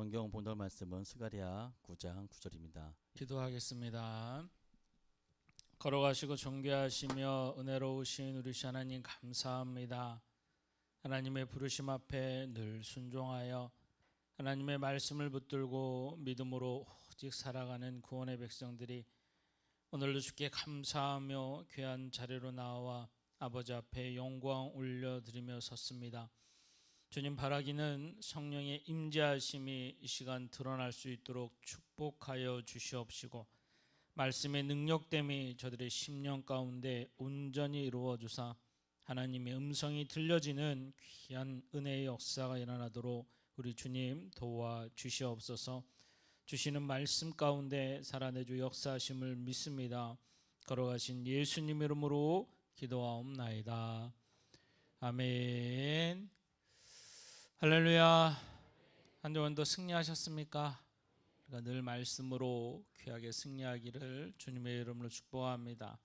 성경 본달 말씀은 스가랴 9장 9절입니다. 기도하겠습니다. 걸어가시고 존귀하시며 은혜로우신 우리 주 하나님 감사합니다. 하나님의 부르심 앞에 늘 순종하여 하나님의 말씀을 붙들고 믿음으로 오직 살아가는 구원의 백성들이 오늘도 주께 감사하며 귀한 자리로 나와 아버지 앞에 영광 올려드리며 섰습니다. 주님, 바라기는 성령의 임재하심이 이 시간 드러날 수 있도록 축복하여 주시옵시고 말씀의 능력됨이 저들의 심령 가운데 온전히 이루어 주사 하나님의 음성이 들려지는 귀한 은혜의 역사가 일어나도록 우리 주님 도와 주시옵소서. 주시는 말씀 가운데 살아내 주 역사하심을 믿습니다. 걸어가신 예수님 이름으로 기도하옵나이다. 아멘. 할렐루야. 한 주간도 승리하셨습니까? 우리가 늘 말씀으로 귀하게 승리하기를 주님의 이름으로 축복합니다.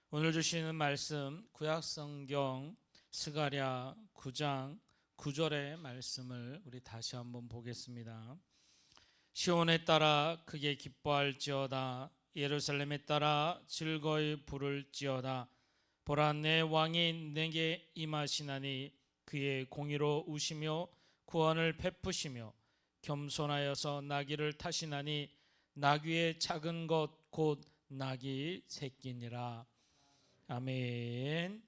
오늘 주시는 말씀 구약성경 스가랴 9장 9절의 말씀을 우리 다시 한번 보겠습니다. 시온에 따라 크게 기뻐할지어다. 예루살렘에 따라 즐거이 부를지어다. 보라, 내 왕이 내게 임하시나니 그의 공의로 우시며 구원을 베푸시며 겸손하여서 나귀를 타시나니 나귀의 작은 것 곧 나귀 새끼니라. 아멘.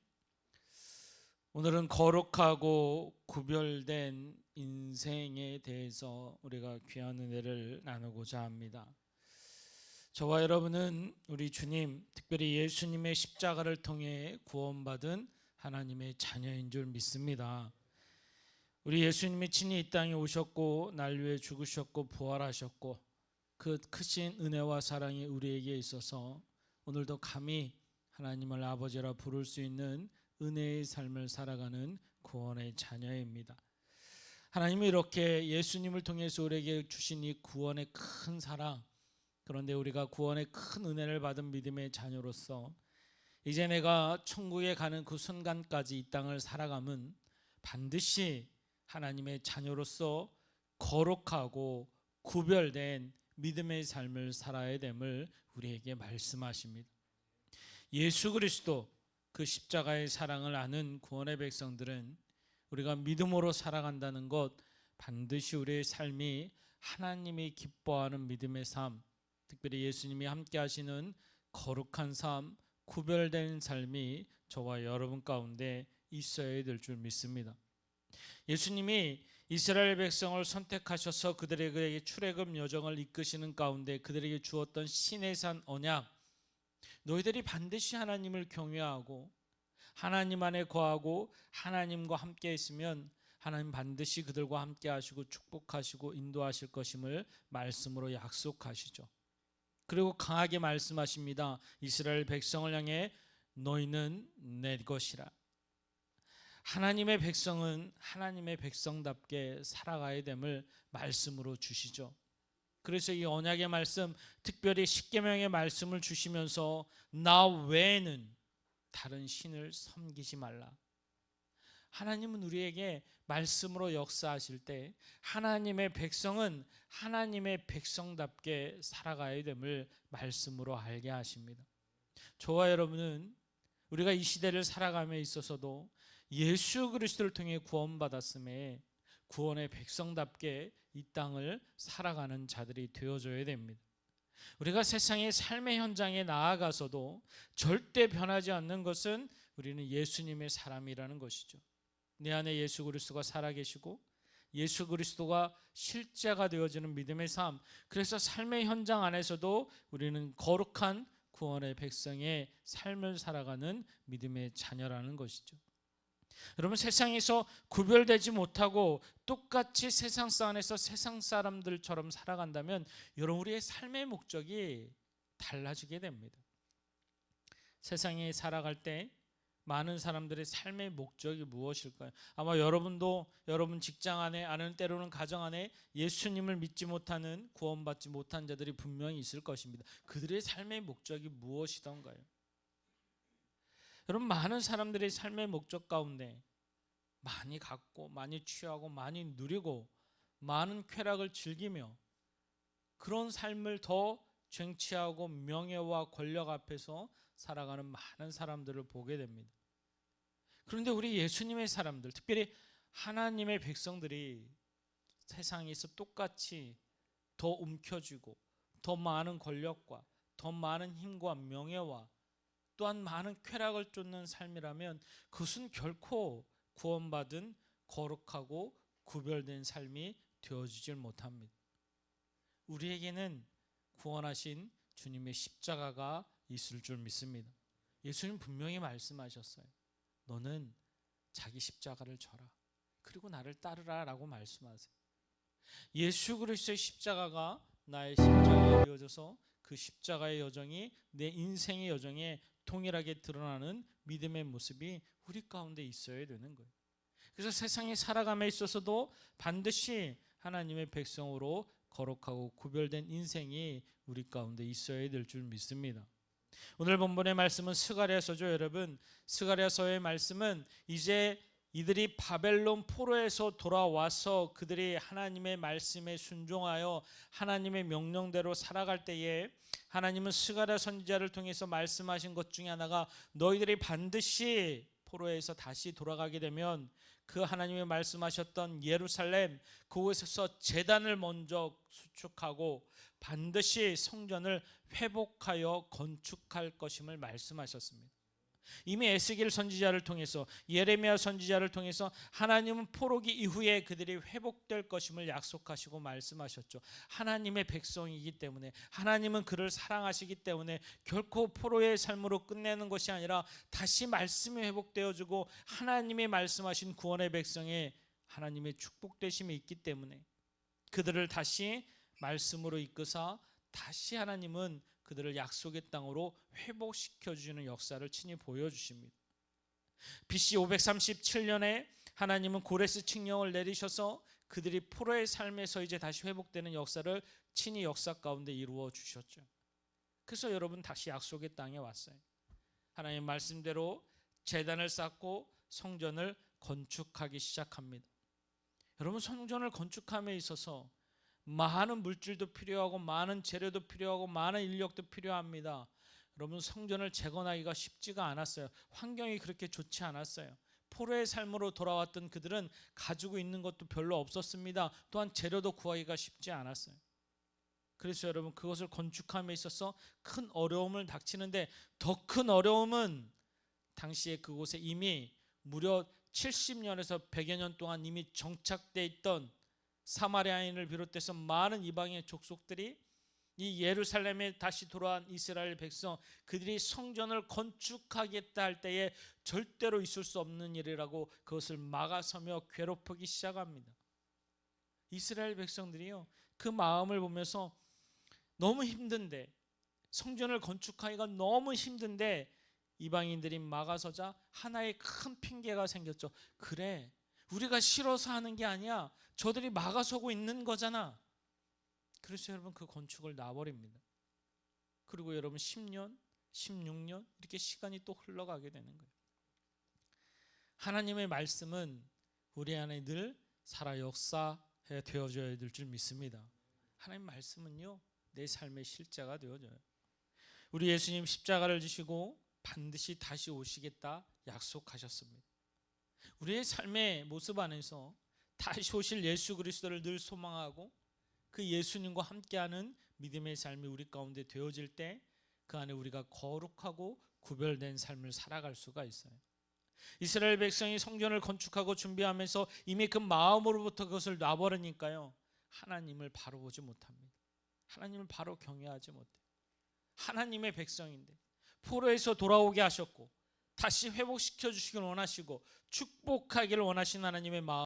오늘은 거룩하고 구별된 인생에 대해서 우리가 귀한 은혜를 나누고자 합니다. 저와 여러분은 우리 주님, 특별히 예수님의 십자가를 통해 구원받은 하나님의 자녀인 줄 믿습니다. 우리 예수님이 친히 이 땅에 오셨고 날 위해 죽으셨고 부활하셨고 그 크신 은혜와 사랑이 우리에게 있어서 오늘도 감히 하나님을 아버지라 부를 수 있는 은혜의 삶을 살아가는 구원의 자녀입니다. 하나님이 이렇게 예수님을 통해서 우리에게 주신 이 구원의 큰 사랑, 그런데 우리가 구원의 큰 은혜를 받은 믿음의 자녀로서 이제 내가 천국에 가는 그 순간까지 이 땅을 살아감은 반드시 하나님의 자녀로서 거룩하고 구별된 믿음의 삶을 살아야 됨을 우리에게 말씀하십니다. 예수 그리스도 그 십자가의 사랑을 아는 구원의 백성들은 우리가 믿음으로 살아간다는 것, 반드시 우리의 삶이 하나님이 기뻐하는 믿음의 삶, 특별히 예수님이 함께 하시는 거룩한 삶, 구별된 삶이 저와 여러분 가운데 있어야 될 줄 믿습니다. 예수님이 이스라엘 백성을 선택하셔서 그들에게 출애굽 여정을 이끄시는 가운데 그들에게 주었던 신의 산 언약, 너희들이 반드시 하나님을 경외하고 하나님 안에 거하고 하나님과 함께 있으면 하나님 반드시 그들과 함께 하시고 축복하시고 인도하실 것임을 말씀으로 약속하시죠. 그리고 강하게 말씀하십니다. 이스라엘 백성을 향해 너희는 내 것이라. 하나님의 백성은 하나님의 백성답게 살아가야 됨을 말씀으로 주시죠. 그래서 이 언약의 말씀, 특별히 십계명의 말씀을 주시면서 나 외에는 다른 신을 섬기지 말라. 하나님은 우리에게 말씀으로 역사하실 때 하나님의 백성은 하나님의 백성답게 살아가야 됨을 말씀으로 알게 하십니다. 저와 여러분은 우리가 이 시대를 살아감에 있어서도 예수 그리스도를 통해 구원받았음에 구원의 백성답게 이 땅을 살아가는 자들이 되어줘야 됩니다. 우리가 세상의 삶의 현장에 나아가서도 절대 변하지 않는 것은 우리는 예수님의 사람이라는 것이죠. 내 안에 예수 그리스도가 살아계시고 예수 그리스도가 실제가 되어지는 믿음의 삶, 그래서 삶의 현장 안에서도 우리는 거룩한 구원의 백성의 삶을 살아가는 믿음의 자녀라는 것이죠. 여러분, 세상에서 구별되지 못하고 똑같이 세상 안에서 세상 사람들처럼 살아간다면 여러분, 우리의 삶의 목적이 달라지게 됩니다. 세상에 살아갈 때 많은 사람들의 삶의 목적이 무엇일까요? 아마 여러분도 여러분 직장 안에, 아는 때로는 가정 안에 예수님을 믿지 못하는, 구원받지 못한 자들이 분명히 있을 것입니다. 그들의 삶의 목적이 무엇이던가요? 여러분, 많은 사람들의 삶의 목적 가운데 많이 갖고 많이 취하고 많이 누리고 많은 쾌락을 즐기며 그런 삶을 더 쟁취하고 명예와 권력 앞에서 살아가는 많은 사람들을 보게 됩니다. 그런데 우리 예수님의 사람들, 특별히 하나님의 백성들이 세상에서 똑같이 더 움켜쥐고 더 많은 권력과 더 많은 힘과 명예와 또한 많은 쾌락을 쫓는 삶이라면 그것은 결코 구원받은 거룩하고 구별된 삶이 되어지질 못합니다. 우리에게는 구원하신 주님의 십자가가 있을 줄 믿습니다. 예수님 분명히 말씀하셨어요. 너는 자기 십자가를 져라. 그리고 나를 따르라 라고 말씀하세요. 예수 그리스도의 십자가가 나의 십자가에 이어져서 그 십자가의 여정이 내 인생의 여정에 동일하게 드러나는 믿음의 모습이 우리 가운데 있어야 되는 거예요. 그래서 세상에 살아감에 있어서도 반드시 하나님의 백성으로 거룩하고 구별된 인생이 우리 가운데 있어야 될 줄 믿습니다. 오늘 본문의 말씀은 스가랴서죠. 여러분, 스가랴서의 말씀은 이제 이들이 바벨론 포로에서 돌아와서 그들이 하나님의 말씀에 순종하여 하나님의 명령대로 살아갈 때에 하나님은 스가랴 선지자를 통해서 말씀하신 것 중에 하나가 너희들이 반드시 포로에서 다시 돌아가게 되면 그 하나님이 말씀하셨던 예루살렘 그곳에서 제단을 먼저 수축하고 반드시 성전을 회복하여 건축할 것임을 말씀하셨습니다. 이미 에스겔 선지자를 통해서 예레미야 선지자를 통해서 하나님은 포로기 이후에 그들이 회복될 것임을 약속하시고 말씀하셨죠. 하나님의 백성이기 때문에 하나님은 그를 사랑하시기 때문에 결코 포로의 삶으로 끝내는 것이 아니라 다시 말씀이 회복되어지고 하나님이 말씀하신 구원의 백성에 하나님의 축복되심이 있기 때문에 그들을 다시 말씀으로 이끄사 다시 하나님은 그들을 약속의 땅으로 회복시켜 주시는 역사를 친히 보여주십니다. BC 537년에 하나님은 고레스 칙령을 내리셔서 그들이 포로의 삶에서 이제 다시 회복되는 역사를 친히 역사 가운데 이루어 주셨죠. 그래서 여러분 다시 약속의 땅에 왔어요. 하나님 말씀대로 제단을 쌓고 성전을 건축하기 시작합니다. 여러분 성전을 건축함에 있어서 많은 물질도 필요하고 많은 재료도 필요하고 많은 인력도 필요합니다. 여러분 성전을 재건하기가 쉽지가 않았어요. 환경이 그렇게 좋지 않았어요. 포로의 삶으로 돌아왔던 그들은 가지고 있는 것도 별로 없었습니다. 또한 재료도 구하기가 쉽지 않았어요. 그래서 여러분 그것을 건축함에 있어서 큰 어려움을 닥치는데 더 큰 어려움은 당시에 그곳에 이미 무려 70년에서 100여 년 동안 이미 정착되어 있던 사마리아인을 비롯해서 많은 이방의 족속들이 이 예루살렘에 다시 돌아온 이스라엘 백성 그들이 성전을 건축하겠다 할 때에 절대로 있을 수 없는 일이라고 그것을 막아서며 괴롭히기 시작합니다. 이스라엘 백성들이요 그 마음을 보면서 너무 힘든데 성전을 건축하기가 너무 힘든데 이방인들이 막아서자 하나의 큰 핑계가 생겼죠. 그래 우리가 싫어서 하는 게 아니야. 저들이 막아서고 있는 거잖아. 그래서 여러분 그 건축을 놔버립니다. 그리고 여러분 10년, 16년 이렇게 시간이 또 흘러가게 되는 거예요. 하나님의 말씀은 우리 안에 늘 살아 역사해 되어져야 될 줄 믿습니다. 하나님 말씀은요 내 삶의 실제가 되어져요. 우리 예수님 십자가를 지시고 반드시 다시 오시겠다 약속하셨습니다. 우리의 삶의 모습 안에서 다시 오실 예수 그리스도를 늘 소망하고 그 예수님과 함께하는 믿음의 삶이 우리 가운데 되어질 때 그 안에 우리가 거룩하고 구별된 삶을 살아갈 수가 있어요. 이스라엘 백성이 성전을 건축하고 준비하면서 이미 그 마음으로부터 그것을 놔버리니까요 하나님을 바로 보지 못합니다. 하나님을 바로 경외하지 못해요. 하나님의 백성인데 포로에서 돌아오게 하셨고 다시 회복시켜 주시길 원하시고 축복하기를 원하시는 하나님의 마음